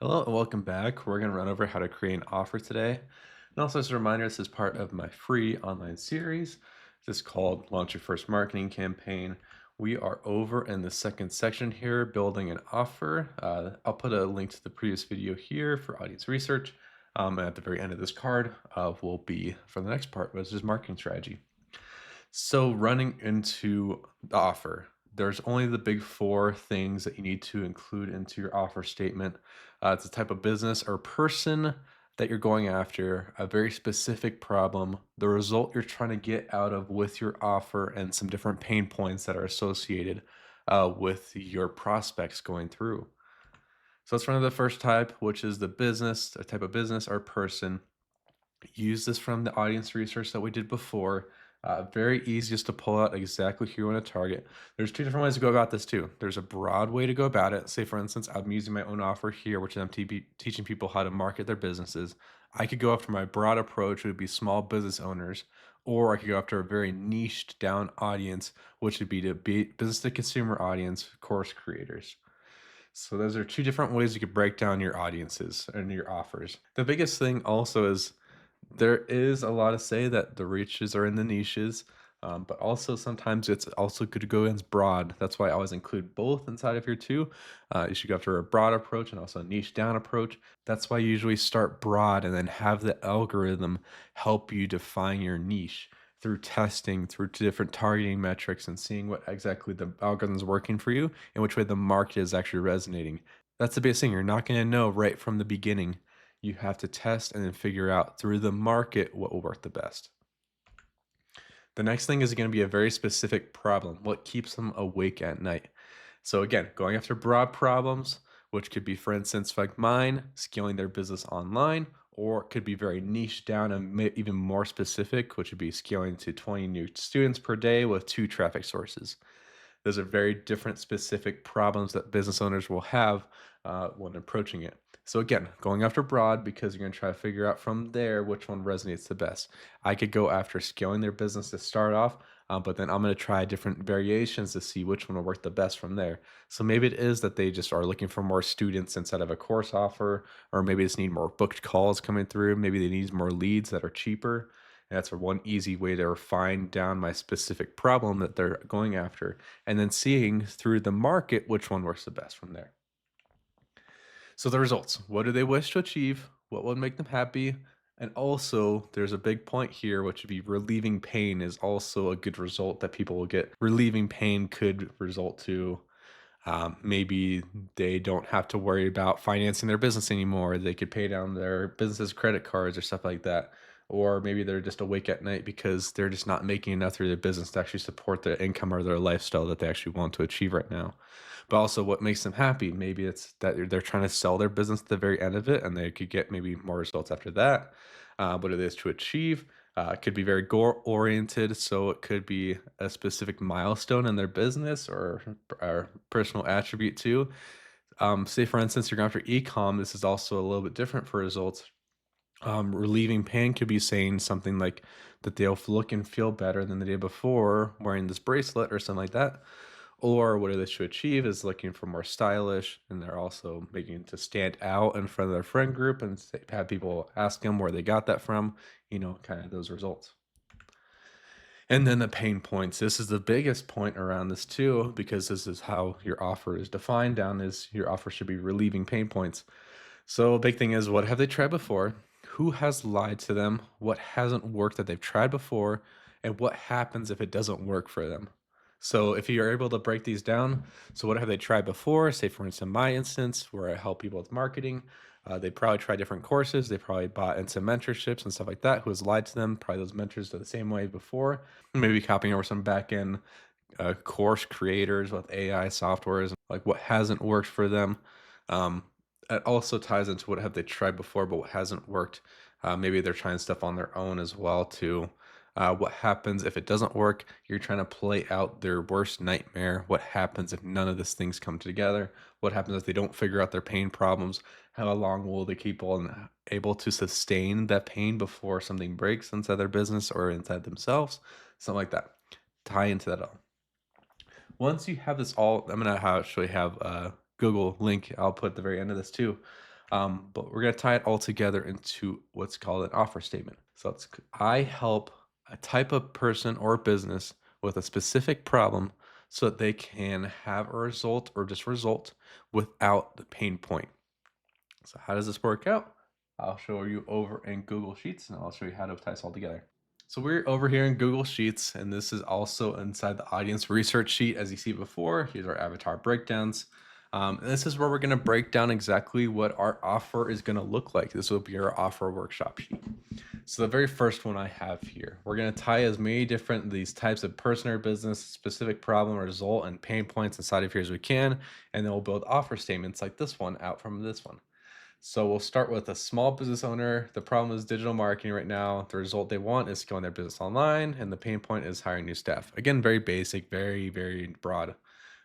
Hello and welcome back. We're going to run over how to create an offer today. And also, as a reminder, this is part of my free online series. This is called Launch Your First Marketing Campaign. We are over in the second section here, building an offer. I'll put a link to the previous video here for audience research. And at the very end of this card will be for the next part, which is marketing strategy. So, running into the offer, there's only the big four things that you need to include into your offer statement. It's a type of business or person that you're going after, a very specific problem, the result you're trying to get out of with your offer, and some different pain points that are associated with your prospects going through. So, let's run to the first type, which is the business, a type of business or person. Use this from the audience research that we did before. Very easy just to pull out exactly who you want to target. There's two different ways to go about this too. There's a broad way to go about it. Say, for instance, I'm using my own offer here, which I'm teaching people how to market their businesses. I could go after my broad approach, would be small business owners, or I could go after a very niched down audience, which would be to be business to consumer audience, course creators. So those are two different ways you could break down your audiences and your offers. The biggest thing also is there is a lot of say that the reaches are in the niches, but also sometimes it's also good to go as broad. That's why I always include both inside of here too. You should go after a broad approach and also a niche down approach. That's why you usually start broad and then have the algorithm help you define your niche through testing, through different targeting metrics, and seeing what exactly the algorithm is working for you and which way the market is actually resonating. That's the biggest thing. You're not going to know right from the beginning. You have to test and then figure out through the market what will work the best. The next thing is going to be a very specific problem. What keeps them awake at night? So again, going after broad problems, which could be, for instance, like mine, scaling their business online, or it could be very niche down and even more specific, which would be scaling to 20 new students per day with 2 traffic sources. Those are very different specific problems that business owners will have when approaching it. So again, going after broad because you're going to try to figure out from there which one resonates the best. I could go after scaling their business to start off, but then I'm going to try different variations to see which one will work the best from there. So maybe it is that they just are looking for more students instead of a course offer, or maybe just need more booked calls coming through. Maybe they need more leads that are cheaper. And that's one easy way to refine down my specific problem that they're going after, and then seeing through the market which one works the best from there. So the results, what do they wish to achieve? What would make them happy? And also, there's a big point here, which would be relieving pain is also a good result that people will get. Relieving pain could result to maybe they don't have to worry about financing their business anymore. They could pay down their business's credit cards or stuff like that. Or maybe they're just awake at night because they're just not making enough through their business to actually support their income or their lifestyle that they actually want to achieve right now. But also, what makes them happy? Maybe it's that they're trying to sell their business at the very end of it and they could get maybe more results after that. What it is to achieve. It could be very goal oriented, so it could be a specific milestone in their business or personal attribute too. Say, for instance, you're going after e-com. This is also a little bit different for results. Relieving pain could be saying something like that they'll look and feel better than the day before wearing this bracelet or something like that. Or what they should achieve is looking for more stylish, and they're also making it to stand out in front of their friend group and have people ask them where they got that from, kind of those results. And then the pain points. This is the biggest point around this too, because this is how your offer is defined down is your offer should be relieving pain points. So a big thing is what have they tried before? Who has lied to them? What hasn't worked that they've tried before? And what happens if it doesn't work for them? So if you're able to break these down, so what have they tried before? Say for instance, in my instance, where I help people with marketing, they probably tried different courses. They probably bought into mentorships and stuff like that. Who has lied to them? Probably those mentors are the same way before. Maybe copying over some back end course creators with AI softwares, like what hasn't worked for them. Um, it also ties into what have they tried before, but what hasn't worked. Maybe they're trying stuff on their own as well too. What happens if it doesn't work? You're trying to play out their worst nightmare. What happens if none of these things come together? What happens if they don't figure out their pain problems? How long will they keep on able to sustain that pain before something breaks inside their business or inside themselves? Something like that. Tie into that all. Once you have this all, I'm gonna actually have a Google link I'll put at the very end of this too. But we're going to tie it all together into what's called an offer statement. So I help a type of person or business with a specific problem so that they can have a result or just result without the pain point. So how does this work out? I'll show you over in Google Sheets and I'll show you how to tie this all together. So we're over here in Google Sheets, and this is also inside the audience research sheet. As you see before, here's our avatar breakdowns. And this is where we're going to break down exactly what our offer is going to look like. This will be our offer workshop sheet. So the very first one I have here, we're going to tie as many different these types of person or business, specific problem, result, and pain points inside of here as we can. And then we'll build offer statements like this one out from this one. So we'll start with a small business owner. The problem is digital marketing right now. The result they want is scaling their business online, and the pain point is hiring new staff. Again, very basic, very broad.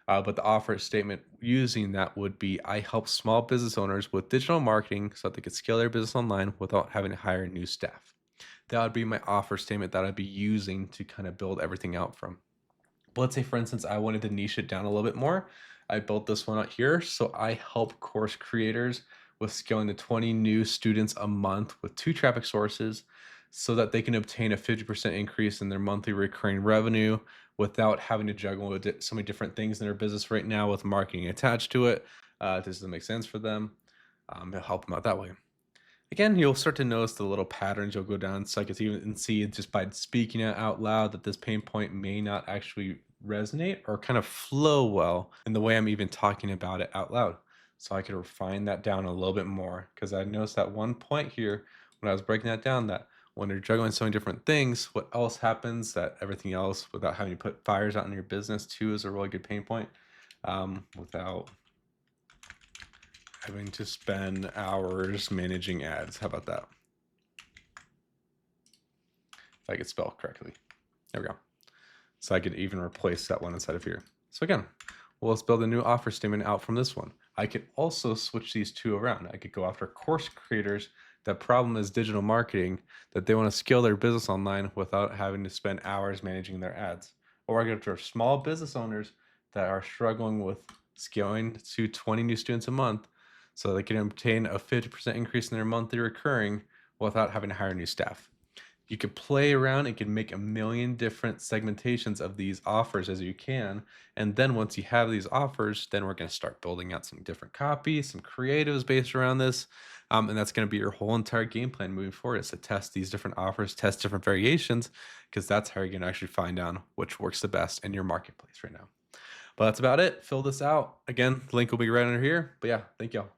But the offer statement using that would be I help small business owners with digital marketing so that they could scale their business online without having to hire new staff. That would be my offer statement that I'd be using to kind of build everything out from. But let's say, for instance, I wanted to niche it down a little bit more. I built this one out here. So I help course creators with scaling to 20 new students a month with 2 traffic sources so that they can obtain a 50% increase in their monthly recurring revenue without having to juggle with so many different things in their business right now with marketing attached to it. This doesn't make sense for them. It'll help them out that way. Again, you'll start to notice the little patterns you'll go down. So I can even see just by speaking it out loud that this pain point may not actually resonate or kind of flow well in the way I'm even talking about it out loud. So I could refine that down a little bit more because I noticed at one point here when I was breaking that down that when you're juggling so many different things, what else happens that everything else without having to put fires out in your business too is a really good pain point without having to spend hours managing ads. How about that? If I could spell correctly. There we go. So I could even replace that one inside of here. So again, well, let's build a new offer statement out from this one. I could also switch these two around. I could go after course creators. The problem is digital marketing, that they want to scale their business online without having to spend hours managing their ads. Or I go after small business owners that are struggling with scaling to 20 new students a month so they can obtain a 50% increase in their monthly recurring without having to hire new staff. You could play around and can make a million different segmentations of these offers as you can. And then once you have these offers, then we're going to start building out some different copies, some creatives based around this. And that's going to be your whole entire game plan moving forward is to test these different offers, test different variations, because that's how you're going to actually find out which works the best in your marketplace right now. But that's about it. Fill this out. Again, the link will be right under here. But yeah, thank y'all.